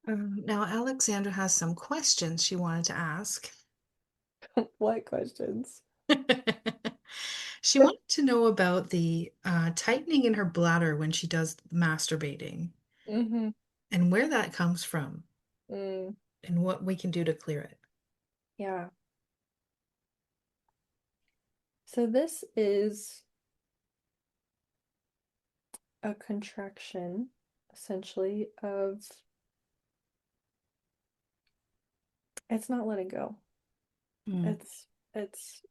Now, Alexandra has some questions she wanted to ask. What questions? She wanted to know about the tightening in her bladder when she does masturbating Mm-hmm. and where that comes from Mm, and what we can do to clear it. yeah. So this is a contraction, essentially, of it's not letting go. Mm. It's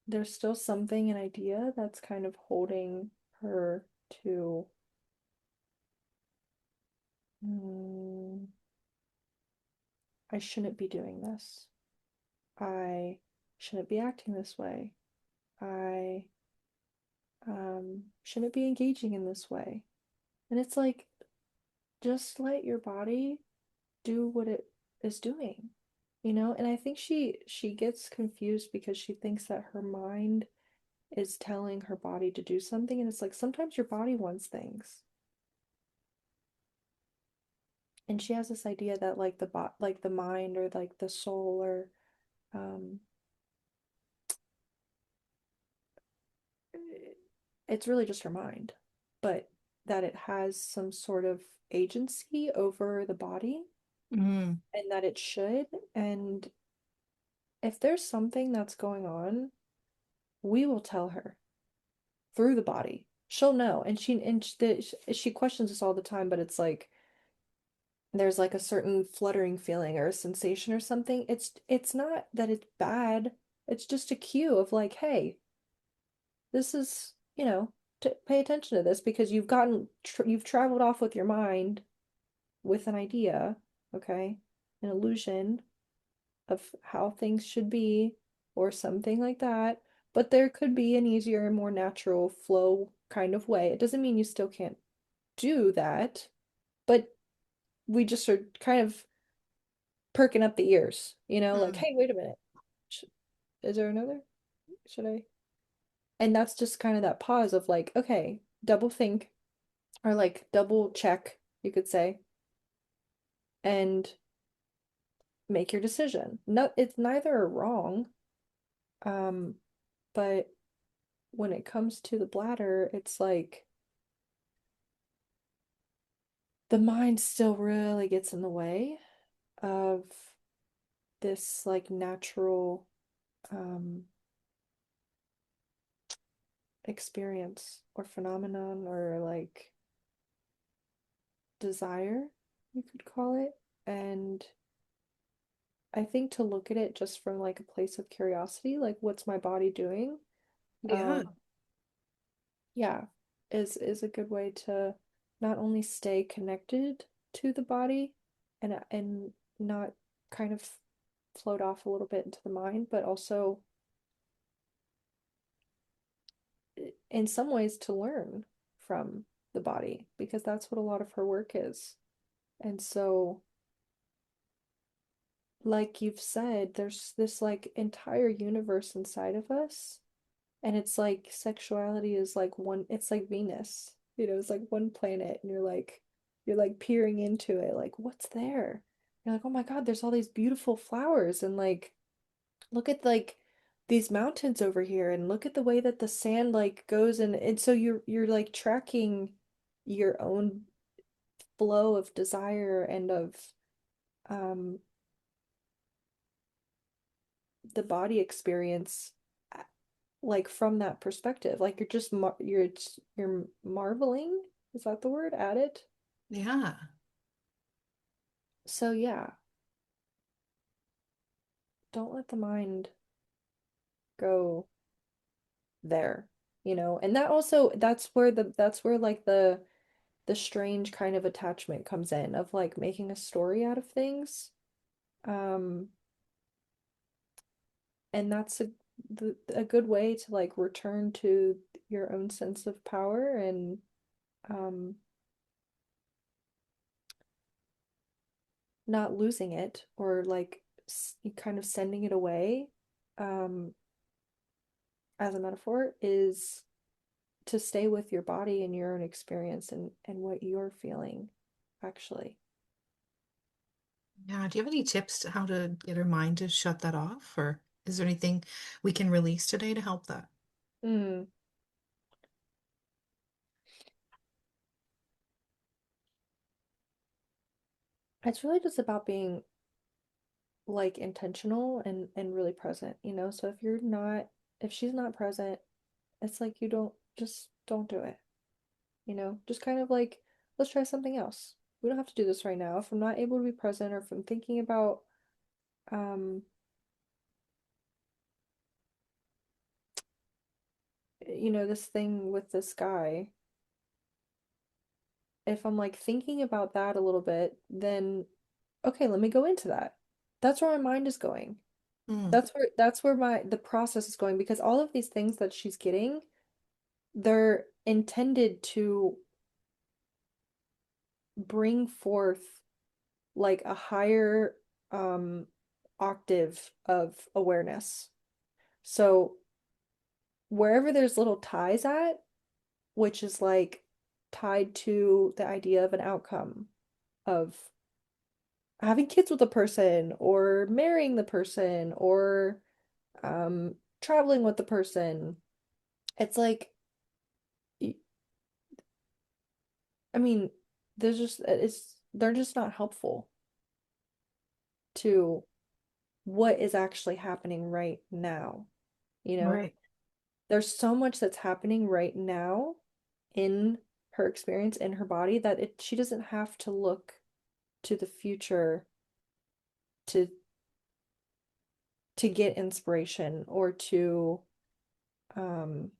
there's still something, an idea that's kind of holding her to mm, I shouldn't be doing this. I shouldn't be acting this way. I shouldn't be engaging in this way. And it's like, just let your body do what it is doing, you know? And I think she gets confused because she thinks that her mind is telling her body to do something, and it's like sometimes your body wants things. And she has this idea that like like the mind or like the soul or um it's really just her mind, but that it has some sort of agency over the body Mm. and that it should. And if there's something that's going on, we will tell her through the body. She'll know. And she questions us all the time, but it's like there's like a certain fluttering feeling or a sensation or something. It's not that it's bad. It's just a cue of like, hey, this is, to pay attention to this because you've traveled off with your mind with an idea, okay? An illusion of how things should be or something like that. But there could be an easier and more natural flow kind of way. It doesn't mean you still can't do that, but we just are kind of perking up the ears, like, Mm. hey, wait a minute. Is there another? Should I? And that's just kind of that pause of like, okay, double think or like double check, you could say, and make your decision. No, it's neither wrong. Um, but when it comes to the bladder, it's like the mind still really gets in the way of this like natural experience or phenomenon or like desire, you could call it. And I think to look at it just from like a place of curiosity, like what's my body doing? Yeah. Um, yeah, is a good way to not only stay connected to the body and not kind of float off a little bit into the mind, but also in some ways to learn from the body because that's what a lot of her work is. And so, like you've said, there's this like entire universe inside of us. And it's like sexuality is like one, it's like Venus, it's like one planet, and you're like peering into it, like, what's there? You're like, oh my God, there's all these beautiful flowers, and like, look at like these mountains over here, and look at the way that the sand like goes, and so you're like tracking your own flow of desire and of um the body experience like from that perspective. Like you're marveling, is that the word, at it? Yeah. So yeah, don't let the mind go there, and that's where like the strange kind of attachment comes in of like making a story out of things. um and that's a good way to like return to your own sense of power and um not losing it or like kind of sending it away, um as a metaphor, is to stay with your body and your own experience and what you're feeling, actually. Yeah. Do you have any tips to how to get her mind to shut that off? Or is there anything we can release today to help that? Mm. It's really just about being like intentional and really present, you know? So if she's not present, it's like you don't do it, you know? Just kind of like, let's try something else. We don't have to do this right now. If I'm not able to be present or if I'm thinking about, um, this thing with this guy, if I'm like thinking about that a little bit, then okay, let me go into that. That's where my mind is going. Mm, That's where the process is going because all of these things that she's getting, they're intended to bring forth like a higher um octave of awareness. So wherever there's little ties at, which is like tied to the idea of an outcome of having kids with a person or marrying the person or traveling with the person. It's like I mean, they're just not helpful to what is actually happening right now, you know? right. There's so much that's happening right now in her experience in her body that she doesn't have to look to the future to get inspiration or um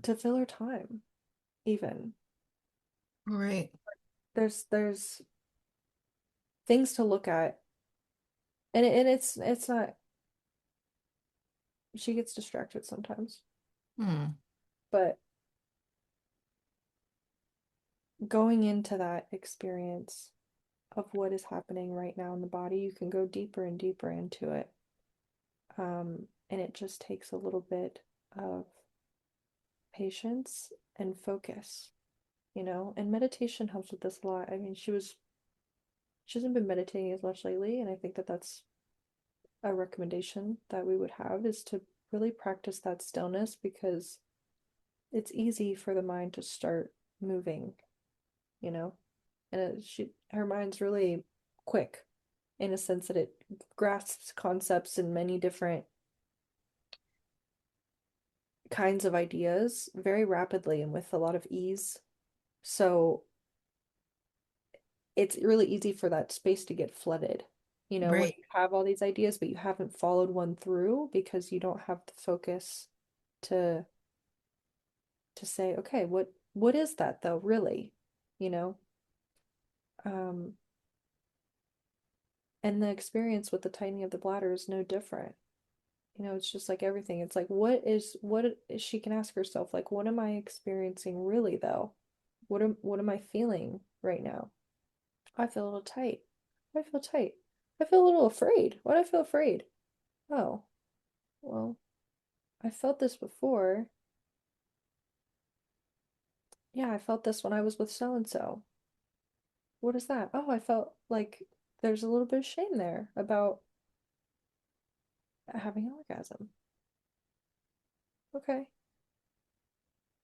to fill her time even. Right. There's things to look at and it's not she gets distracted sometimes, Hmm. but going into that experience of what is happening right now in the body, you can go deeper and deeper into it. And it just takes a little bit of patience and focus, and meditation helps with this a lot. I mean, she hasn't been meditating as much lately, and I think that that's a recommendation that we would have is to really practice that stillness because it's easy for the mind to start moving, you know? And her mind's really quick in a sense that it grasps concepts in many different kinds of ideas very rapidly and with a lot of ease. So it's really easy for that space to get flooded, when Right. you have all these ideas, but you haven't followed one through because you don't have the focus to say, okay, what is that though, really? You know? Um, and the experience with the tightening of the bladder is no different. It's just like everything. It's like, she can ask herself, like, what am I experiencing really though? What am I feeling right now? I feel a little tight. I feel tight. I feel a little afraid. Why do I feel afraid? Oh, well, I felt this before. Yeah, I felt this when I was with so and so. What is that? Oh, I felt like there's a little bit of shame there about having an orgasm. Okay.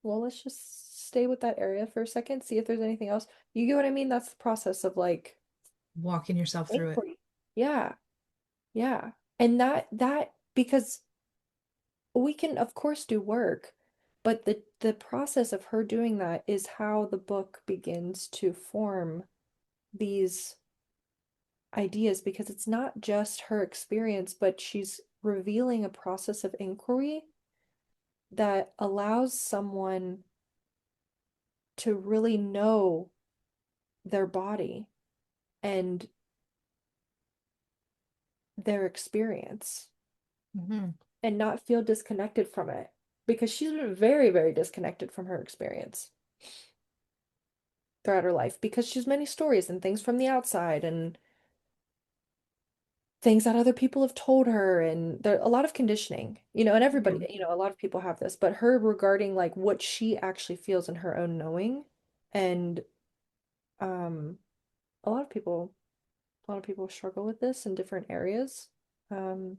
Well, let's just stay with that area for a second, see if there's anything else. You get what I mean? That's the process of like Walking yourself through it. inquiry. Yeah, yeah. And that because we can of course do work, but the process of her doing that is how the book begins to form these ideas because it's not just her experience, but she's revealing a process of inquiry that allows someone to really know their body and their experience Hmm. and not feel disconnected from it because she's been very, very disconnected from her experience throughout her life because she's many stories and things from the outside and things that other people have told her, and there a lot of conditioning, and everybody, Mhm. a lot of people have this, but her regarding like what she actually feels in her own knowing. And um a lot of people a lot of people struggle with this in different areas. Um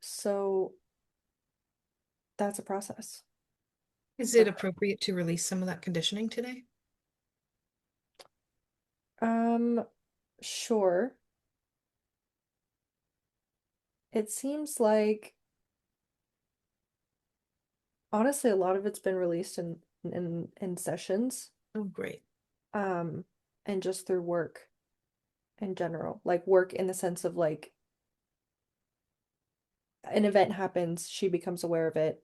so that's a process Is for it her. appropriate to release some of that conditioning today? Sure. It seems like honestly a lot of it's been released in sessions, Oh, great. um and just through work in general. Like work in the sense of like an event happens, she becomes aware of it,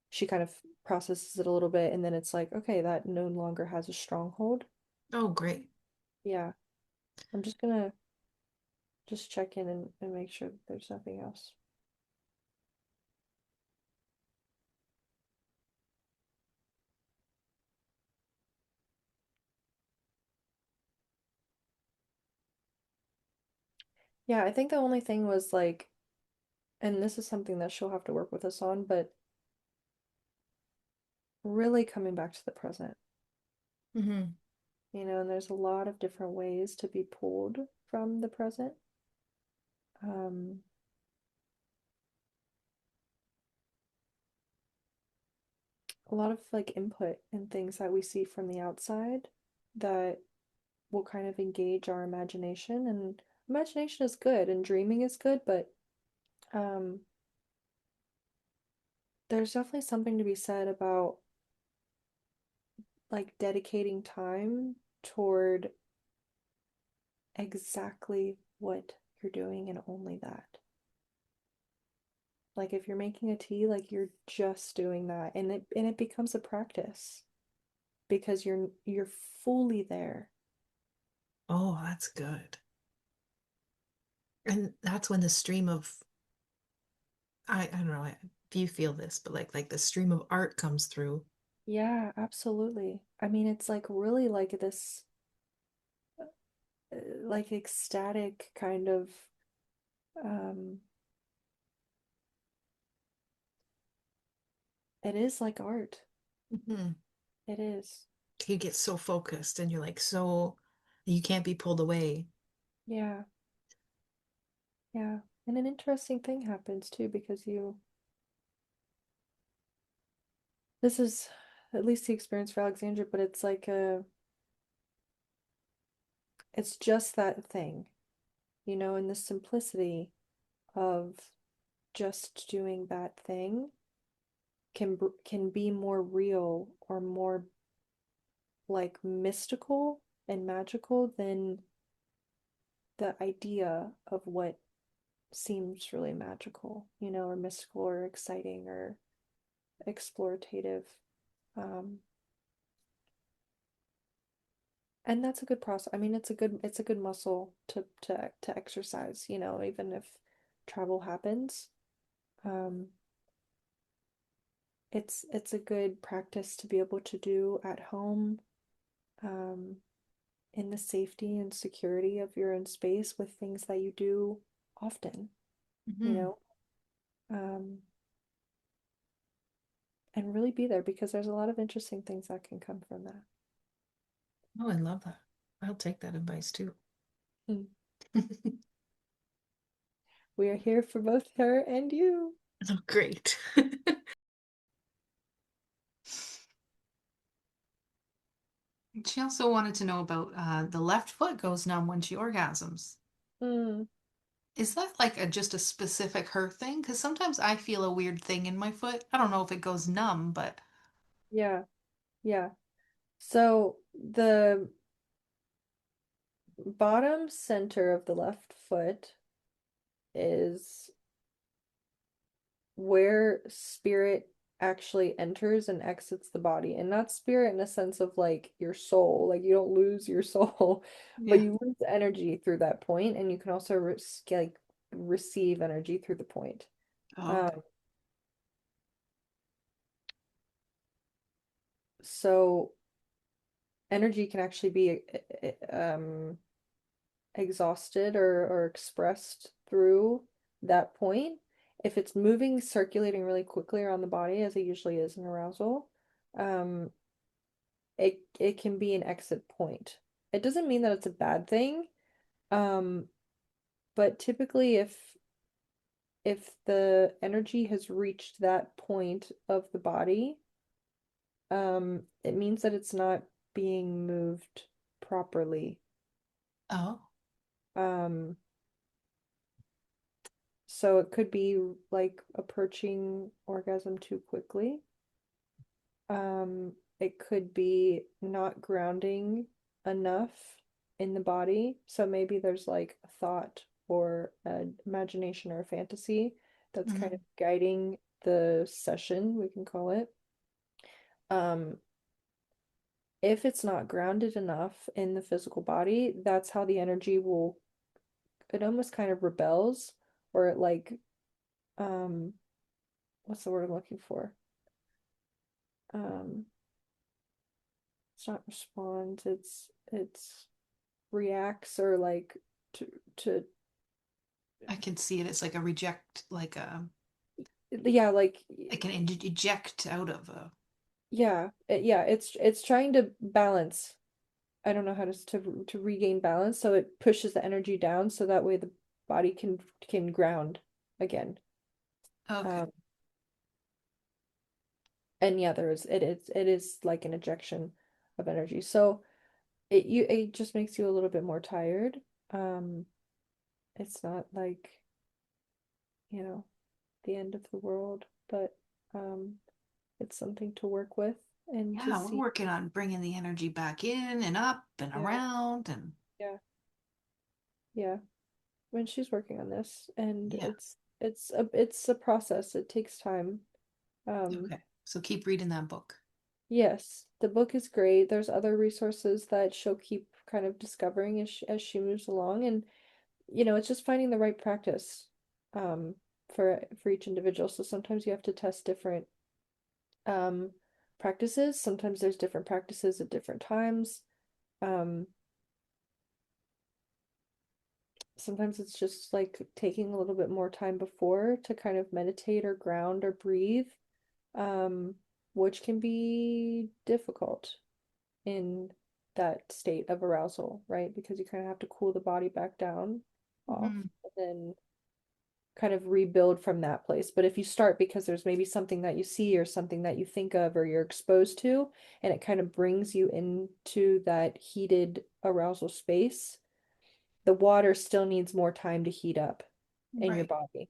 she kind of processes it a little bit, and then it's like, okay, that no longer has a stronghold. Oh, great. Yeah, I'm just gonna just check in and make sure that there's nothing else. Yeah, I think the only thing was like, and this is something that she'll have to work with us on, but really coming back to the present, Hmm. and there's a lot of different ways to be pulled from the present. Um, a lot of like input and things that we see from the outside that will kind of engage our imagination, and imagination is good and dreaming is good, but um there's definitely something to be said about like dedicating time toward exactly what you're doing and only that. Like if you're making a tea, like you're just doing that, and it becomes a practice because you're fully there. Oh, that's good. And that's when the stream of I don't know if you feel this, but like the stream of art comes through. Yeah, absolutely. I mean, it's like really like this like ecstatic kind of um it is like art. Hmm. It is. You get so focused and you're like so you can't be pulled away. Yeah. Yeah. And an interesting thing happens too because this is at least the experience for Alexandra, but it's like it's just that thing, in the simplicity of just doing that thing can be more real or more like mystical and magical than the idea of what seems really magical, or mystical or exciting or explorative. Um, and that's a good process. I mean, it's a good muscle to exercise, even if travel happens. Um, it's a good practice to be able to do at home, um, in the safety and security of your own space with things that you do often, you Hmm. know, um, and really be there because there's a lot of interesting things that can come from that. Oh, I love that. I'll take that advice too. Mm. We are here for both her and you. Oh, great. She also wanted to know about the left foot goes numb when she orgasms. Mm, Is that like just a specific her thing? Because sometimes I feel a weird thing in my foot. I don't know if it goes numb, but yeah, yeah. So the bottom center of the left foot is where spirit actually enters and exits the body. And not spirit in a sense of like your soul, like you don't lose your soul, but yeah. you lose energy through that point, and you can also like receive energy through the point. Oh, Um, okay. so energy can actually be exhausted or expressed through that point, if it's moving, circulating really quickly around the body, as it usually is in arousal, um, it can be an exit point. It doesn't mean that it's a bad thing, um, but typically if the energy has reached that point of the body, it means that it's not being moved properly. Oh, Um, so it could be like approaching orgasm too quickly. It could be not grounding enough in the body. So maybe there's like a thought or an imagination or a fantasy that's kind of mhm. guiding the session, we can call it. Um, if it's not grounded enough in the physical body, that's how the energy will, it almost kind of rebels, or it like, um, what's the word I'm looking for? Um, it's not responds, it's reacts or like to to I can see it. It's like a reject, yeah, like like an eject out of a. yeah, yeah, it's trying to balance. I don't know how to regain balance, so it pushes the energy down so that way the body can ground again. Okay. Um, and yeah, it is like an ejection of energy. So it just makes you a little bit more tired. Um, it's not like, you know, the end of the world, but um it's something to work with and to Yeah, we're see. working on bringing the energy back in and up and Yeah, around and yeah, yeah. When she's working on this, and yeah. it's a process. It takes time. Um, Okay. So keep reading that book. yes, the book is great. There's other resources that she'll keep kind of discovering as she moves along, and it's just finding the right practice um for each individual. So sometimes you have to test different um practices. Sometimes there's different practices at different times. Um, Sometimes it's just like taking a little bit more time before to kind of meditate or ground or breathe, um, which can be difficult in that state of arousal, right? Because you kind of have to cool the body back down off Mhm. and then kind of rebuild from that place. But if you start because there's maybe something that you see or something that you think of or you're exposed to, and it kind of brings you into that heated arousal space, the water still needs more time to heat up in your Right. body.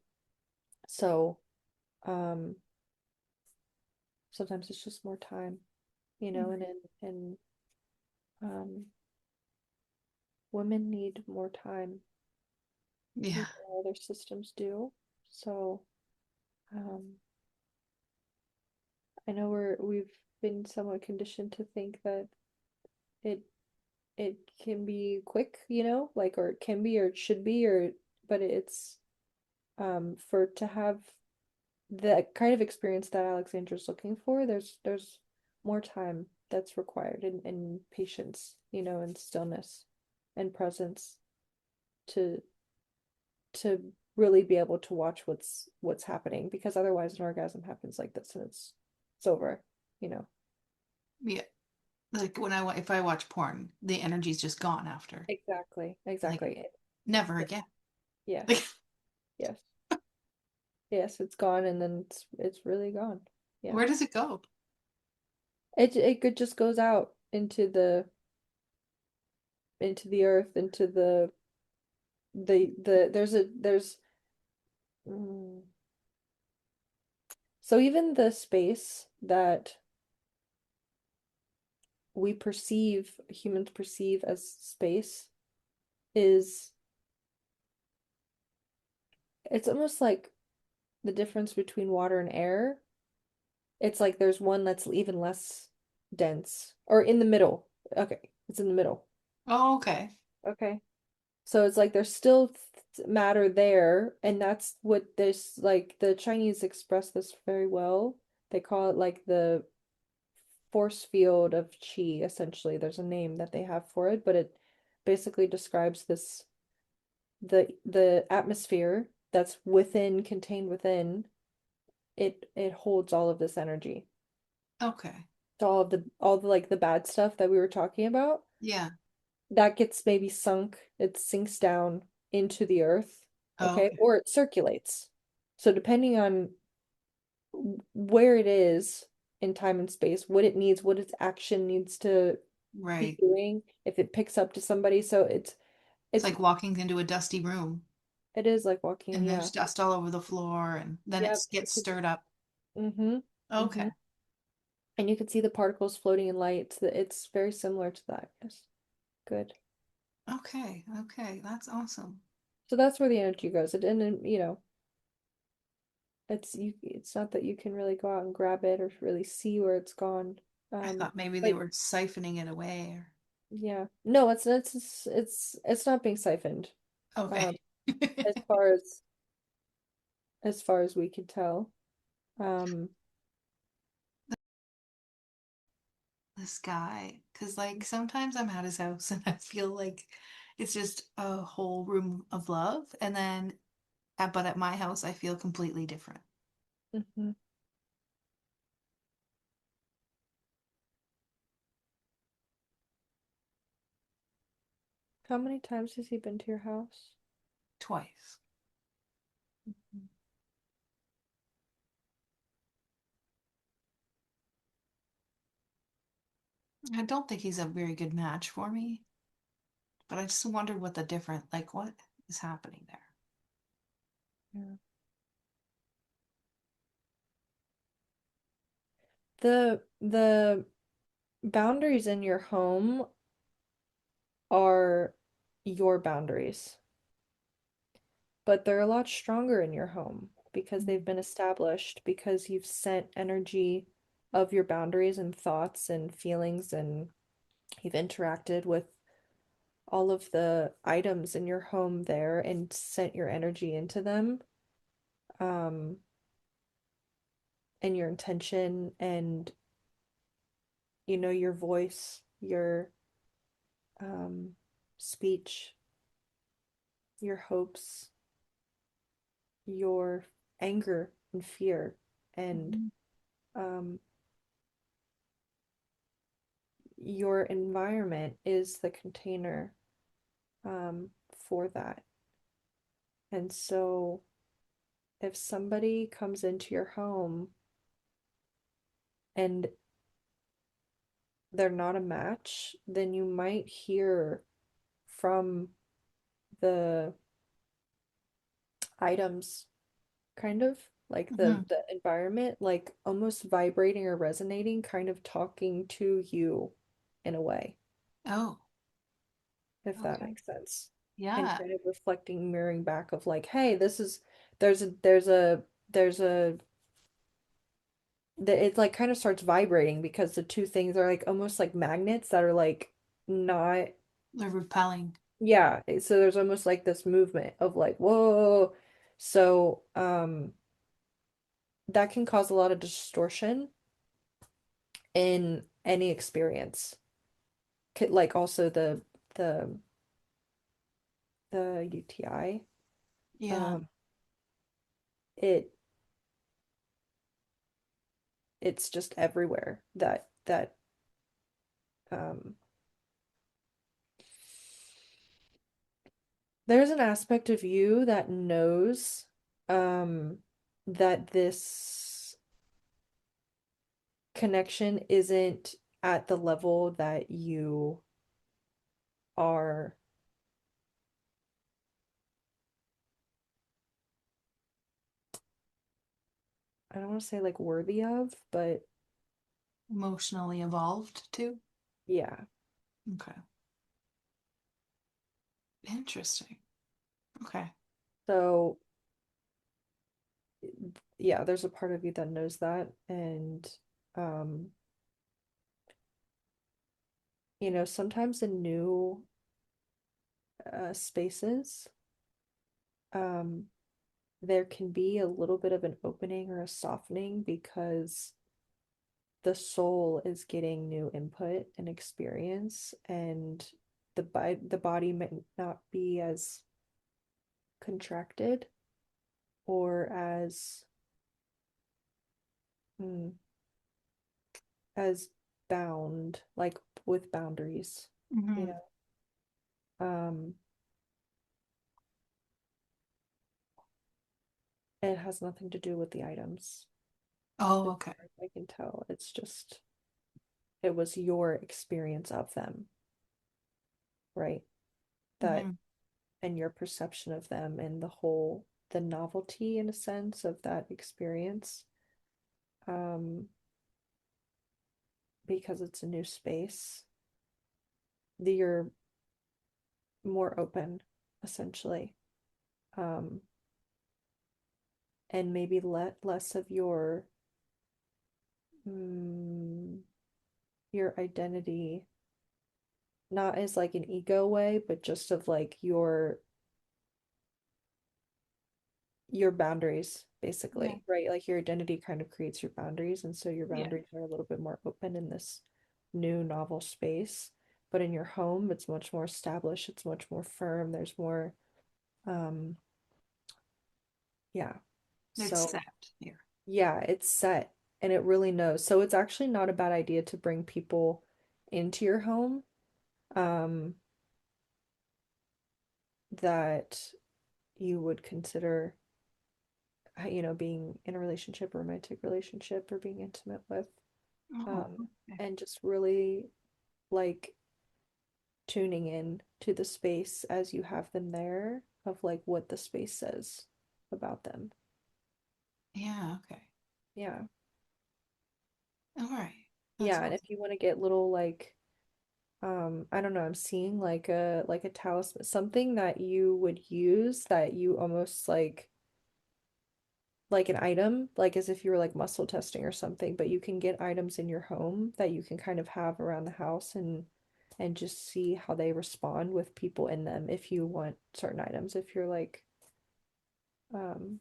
So, um, sometimes it's just more time, Mhm. and um, women need more time, Yeah. even though other systems do. So, um, I know we've been somewhat conditioned to think that it it can be quick, like or it can be or it should be or but it's for to have the kind of experience that Alexandra's looking for, there's more time that's required and patience, and stillness and presence to to really be able to watch what's happening because otherwise an orgasm happens like this and it's over, you know. Yeah. Like if I watch porn, the energy's just gone after. Exactly, Like exactly. never Yeah. again. Like Yes, yes, yes, it's gone and then it's really gone. Yeah. where does it go? It could just goes out into the earth, into there's mm, so even the space that humans perceive as space is it's almost like the difference between water and air. It's like there's one that's even less dense or in the middle. Okay, it's in the middle. Oh, okay. Okay. So it's like there's still matter there, and that's what this like the Chinese express this very well. They call it like the force field of qi, essentially. There's a name that they have for it, but it basically describes this. the atmosphere that's within, contained within, it holds all of this energy. Okay. So all the like the bad stuff that we were talking about, Yeah. that gets maybe sunk, it sinks down into the earth, Oh, okay? okay. Or it circulates. So depending on where it is in time and space, what it needs, what its action needs to be Right. doing, if it picks up to somebody. So It's it's like walking into a dusty room it is like walking, and yeah. there's dust all over the floor and then it Yep. gets stirred up. Mm-hmm. Mm-hmm. Okay. And you can see the particles floating in light. It's very similar to that. Yes. Good. Okay. Okay. That's awesome. So that's where the energy goes. And then, it's not that you can really go out and grab it or really see where it's gone. I Um, thought maybe they but were siphoning it away or yeah. No, it's not being siphoned. okay. Um, as far as we can tell. Um, This guy, because like sometimes I'm at his house and I feel like it's just a whole room of love, and then but at my house I feel completely different. mhm. How many times has he been to your house? Twice. Mhm. I don't think he's a very good match for me, but I just wonder what the different, like what is happening there. Yeah. The boundaries in your home are your boundaries, but they're a lot stronger in your home because they've Mm. been established, because you've sent energy of your boundaries and thoughts and feelings, and you've interacted with all of the items in your home there and sent your energy into them, um, and your intention and your voice, your um, speech, your hopes, your anger and fear, and Mhm. um, your environment is the container for that. And so if somebody comes into your home and they're not a match, then you might hear from the items, kind of like the Mhm. the environment, like almost vibrating or resonating, kind of talking to you in a way, Oh, if that okay. makes sense. And Yeah. kind of reflecting, mirroring back of like, hey, there's a it like kind of starts vibrating because the two things are like almost like magnets that are like not, They're repelling. yeah, so there's almost like this movement of like, whoa. So that can cause a lot of distortion in any experience. Like also the the UTI. Yeah. Um, it it's just everywhere. That um there's an aspect of you that knows um that this connection isn't at the level that you are. I don't want to say like worthy of, but Emotionally evolved too. yeah. Okay. Interesting. Okay. So yeah, there's a part of you that knows that, and um sometimes in new spaces, um there can be a little bit of an opening or a softening because the soul is getting new input and experience, and the body might not be as contracted or mm, as bound, like with boundaries, you Hmm. know. Um, it has nothing to do with the items, Oh, as okay. far as I can tell. It's just it was your experience of them, right? That Hmm. and your perception of them and the novelty in a sense of that experience. Um, because it's a new space, you're more open, essentially. Um, and maybe let less of mm, your identity, not as like an ego way, but just of like your boundaries, Yeah. basically, right? Like your identity kind of creates your boundaries, and so your Yeah. boundaries are a little bit more open in this new novel space. But in your home, it's much more established, it's much more firm, there's more, um, yeah. It's So, set here. yeah, it's set and it really knows. So it's actually not a bad idea to bring people into your home, um, that you would consider being in a relationship, a romantic relationship, or being intimate with, Oh, um, okay. and just really like tuning in to the space as you have them there of like what the space says about them. Yeah, okay. Yeah. All right. That's Yeah, and if awesome. you want to get little like I don't know, I'm seeing like a talisman, something that you would use that you almost like an item, like as if you were like muscle testing or something, but you can get items in your home that you can kind of have around the house and just see how they respond with people in them if you want certain items, if you're like um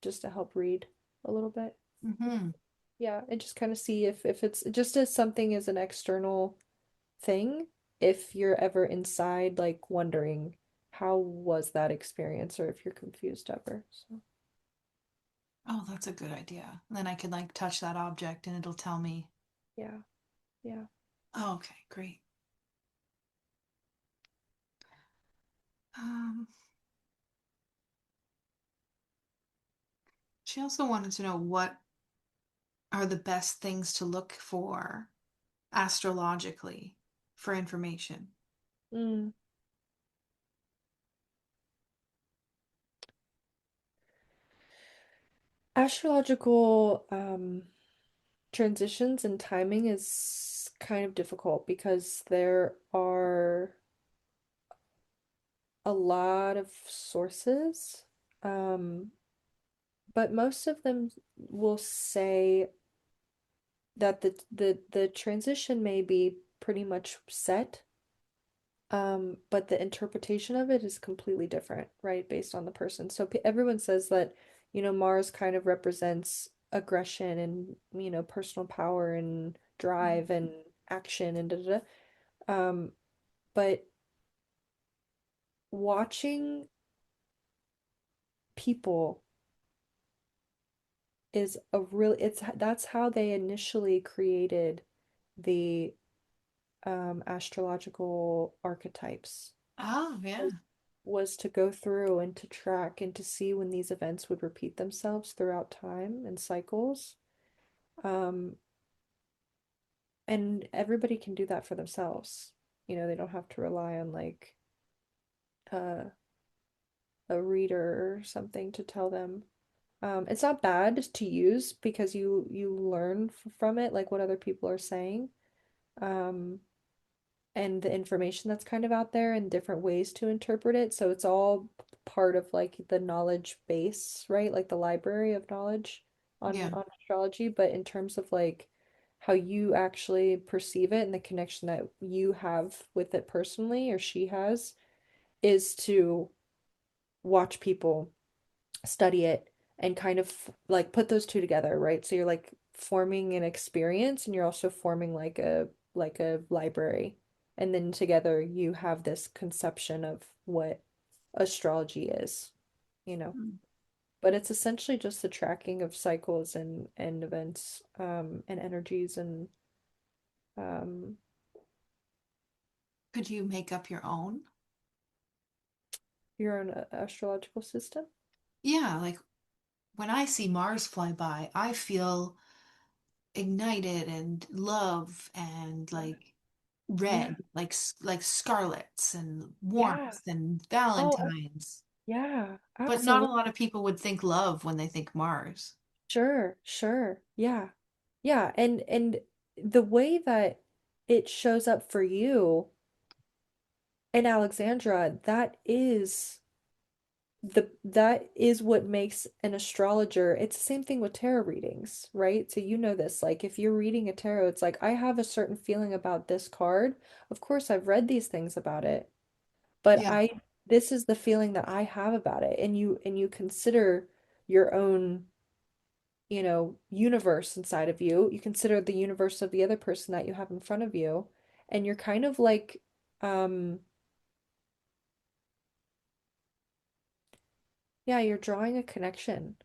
just to help read a little bit. Hmm. Yeah, and just kind of see if it's just as something as an external thing, if you're ever inside like wondering how was that experience or if you're confused ever. So, Oh, that's a good idea. Then I could like touch that object and it'll tell me. yeah. Yeah. Oh, okay, great. Um, she also wanted to know what are the best things to look for astrologically for information. Mm. Astrological transitions and timing is kind of difficult because there are a lot of sources, um, but most of them will say that the transition may be pretty much set, but the interpretation of it is completely different, right, based on the person. So everyone says that, Mars kind of represents aggression and, personal power and drive and action and da da da. But watching people is a really it's that's how they initially created the astrological archetypes Oh, yeah. was was to go through and to track and to see when these events would repeat themselves throughout time and cycles. Um, and everybody can do that for themselves. They don't have to rely on like uh, a reader or something to tell them. It's not bad to use because you learn from it, like what other people are saying. Um, and the information that's kind of out there and different ways to interpret it. So it's all part of like the knowledge base, right? Like the library of knowledge Yeah. on astrology, but in terms of like how you actually perceive it and the connection that you have with it personally or she has is to watch people study it and kind of like put those two together, right? So you're like forming an experience and you're also forming like a library. And then together you have this conception of what astrology is, you know. Mm. But it's essentially just the tracking of cycles and events, and energies and um Could you make up your own? your own astrological system. Yeah, like when I see Mars fly by, I feel ignited and love and Yeah. like Yeah. red, like like scarlets and Yeah. warmth and Oh, Valentine's. yeah, But not a absolutely. lot of people would think love when they think Mars. Sure, sure. Yeah. Yeah, and the way that it shows up for you in Alexandra, that is what makes an astrologer. It's the same thing with tarot readings, right? So you know this, like if you're reading a tarot, it's like I have a certain feeling about this card. Of course, I've read these things about it, but Yeah. I this is the feeling that I have about it. And you consider your own, universe inside of you. You consider the universe of the other person that you have in front of you, and you're kind of like, um, yeah, you're drawing a connection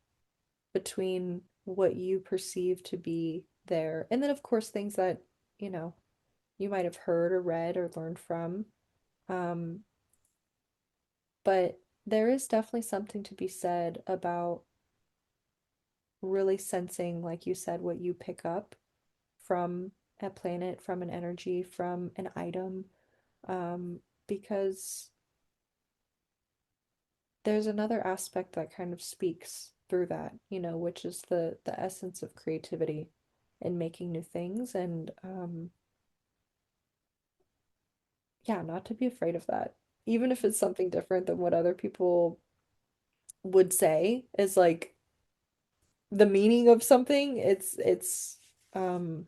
between what you perceive to be there. And then, of course, things that, you know, you might have heard or read or learned from. Um, but there is definitely something to be said about really sensing, like you said, what you pick up from a planet, from an energy, from an item, because there's another aspect that kind of speaks through that, which is the essence of creativity and making new things. And yeah, not to be afraid of that, even if it's something different than what other people would say is like the meaning of something. Um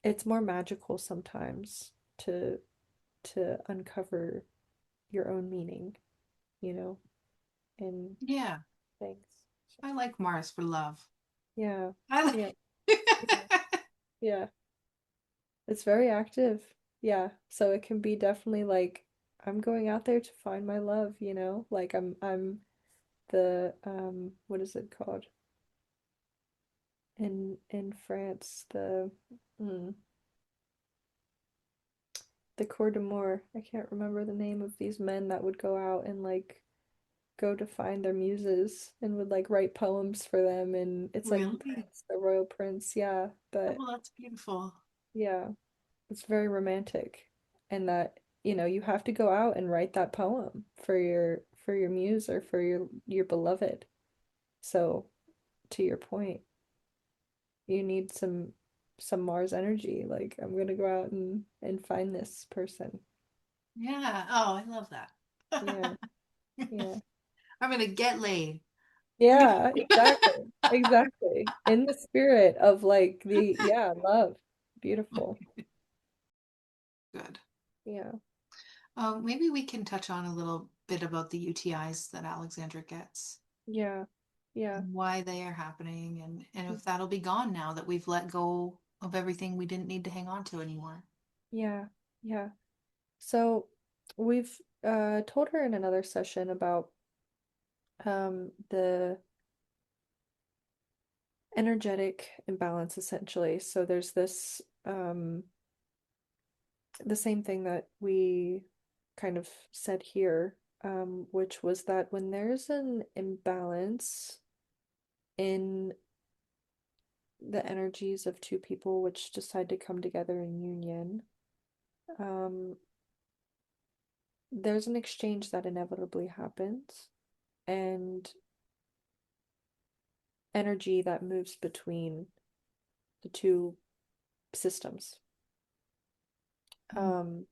it's more magical sometimes to uncover your own meaning, you know, in Yeah. things. So, I like Mars for love. yeah. I like Yeah. Yeah. Yeah. It's very active. Yeah. So it can be definitely like I'm going out there to find my love, Like I'm the what is it called? In France, mm, the Cour d'Amour. I can't remember the name of these men that would go out and like go to find their muses and would like write poems for them, and it's like the really. prince, the royal prince, yeah. Oh, But well, that's beautiful. yeah, it's very romantic. And that, you have to go out and write that poem for your muse or for your beloved. So, to your point, you need some Mars energy. Like, I'm gonna go out and find this person. Yeah. Oh, I love that. Yeah, yeah. I'm gonna get laid. Yeah, exactly. Exactly. In the spirit of like yeah, love. Beautiful. Good. Yeah. Maybe we can touch on a little bit about the UTIs that Alexandra gets Yeah. Yeah. and why they are happening and if that'll be gone now that we've let go of everything we didn't need to hang on to anymore. Yeah. Yeah. So we've told her in another session about the energetic imbalance essentially. So there's this the same thing that we kind of said here, which was that when there's an imbalance in the energies of two people which decide to come together in union, um, there's an exchange that inevitably happens and energy that moves between the two systems. Mm. Um,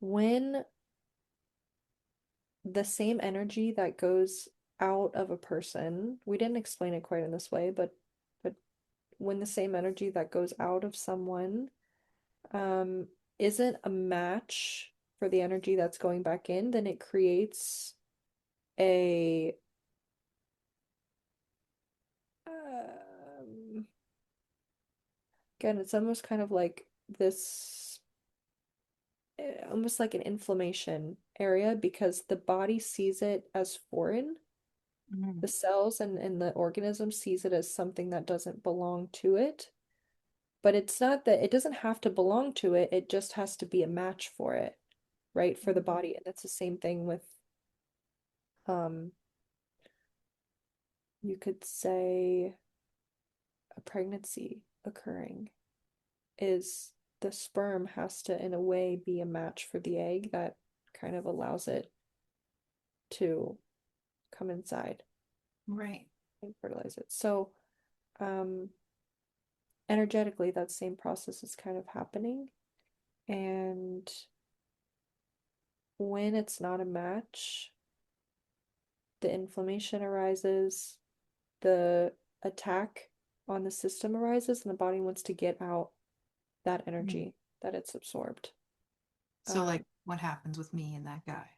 when the same energy that goes out of a person, we didn't explain it quite in this way, but when the same energy that goes out of someone um isn't a match for the energy that's going back in, then it creates a again, it's almost kind of like this. almost like an inflammation area because the body sees it as foreign. Mhm. The cells and the organism sees it as something that doesn't belong to it. But it's not that it doesn't have to belong to it, it just has to be a match for it, right? For the body. And that's the same thing with um you could say a pregnancy occurring is the sperm has to in a way be a match for the egg that kind of allows it to come inside Right. and fertilize it. So um energetically that same process is kind of happening. And when it's not a match, the inflammation arises, the attack on the system arises, and the body wants to get out that Mhm. energy that it's absorbed. So like what happens with me and that guy?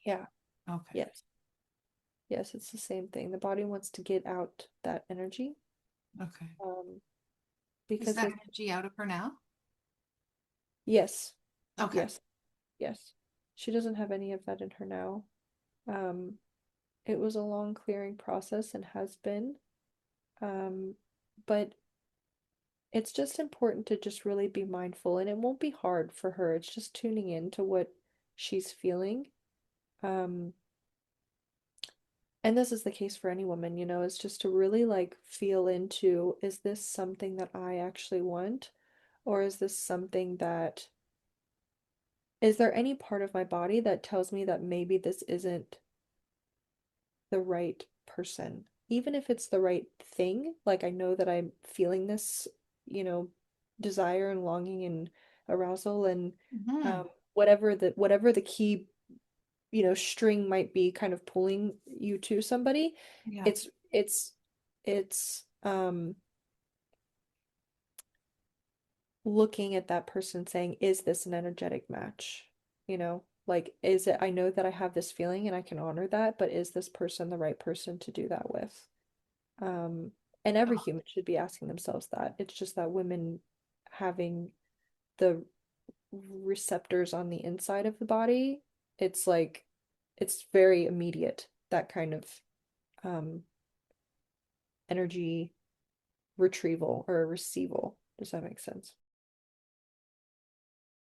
Yeah, Okay. yes, yes, it's the same thing. The body wants to get out that energy, Okay. um, Is because that it, energy out of her now? yes, Okay. yes, yes. She doesn't have any of that in her now. Um, it was a long clearing process and has been. Um, but it's just important to just really be mindful, and it won't be hard for her. It's just tuning in to what she's feeling. Um, and this is the case for any woman, you know, it's just to really like feel into, is this something that I actually want? Or is this something that, is there any part of my body that tells me that maybe this isn't the right person? Even if it's the right thing, like I know that I'm feeling this, you know, desire and longing and arousal and Hmm. whatever the key, you know, string might be kind of pulling you to somebody, Yeah. it's looking at that person saying, is this an energetic match? You know, like is it, I know that I have this feeling and I can honor that, but is this person the right person to do that with? Um, and every Oh, human should be asking themselves that. It's just that women having the receptors on the inside of the body, it's like it's very immediate, that kind of um energy retrieval or receival. Does that make sense?